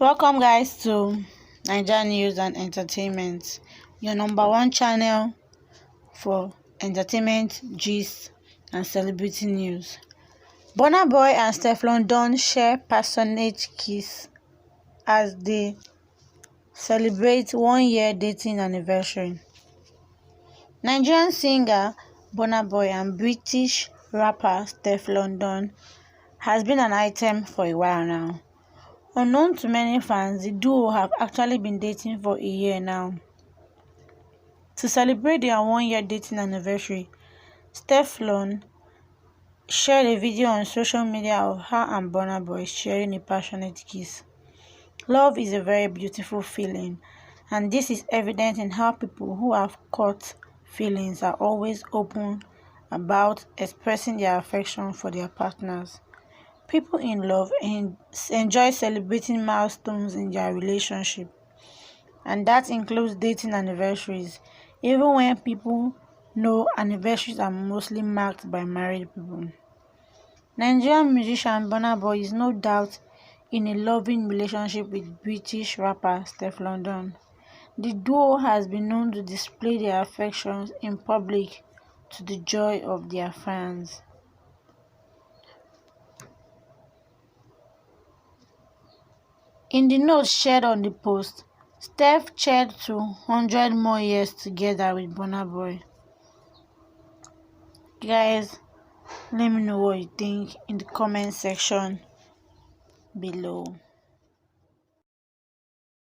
Welcome guys to Naija News and Entertainment, your number one channel for entertainment, gist and celebrity news. Burna Boy and Stefflon Don share passionate kiss as they celebrate 1 year dating anniversary. Nigerian singer Burna Boy and British rapper Stefflon Don has been an item for a while now. Unknown to many fans, the duo have actually been dating for a year now. To celebrate their 1 year dating anniversary, Stefflon shared a video on social media of her and Burna Boy sharing a passionate kiss. Love is a very beautiful feeling, and this is evident in how people who have caught feelings are always open about expressing their affection for their partners. People in love enjoy celebrating milestones in their relationship, and that includes dating anniversaries, even when people know anniversaries are mostly marked by married people. Nigerian musician Burna Boy is no doubt in a loving relationship with British rapper Stefflon Don. The duo has been known to display their affections in public to the joy of their fans. In the note shared on the post, Steph cheered to 100 more years together with Burna Boy. Guys, let me know what you think in the comment section below.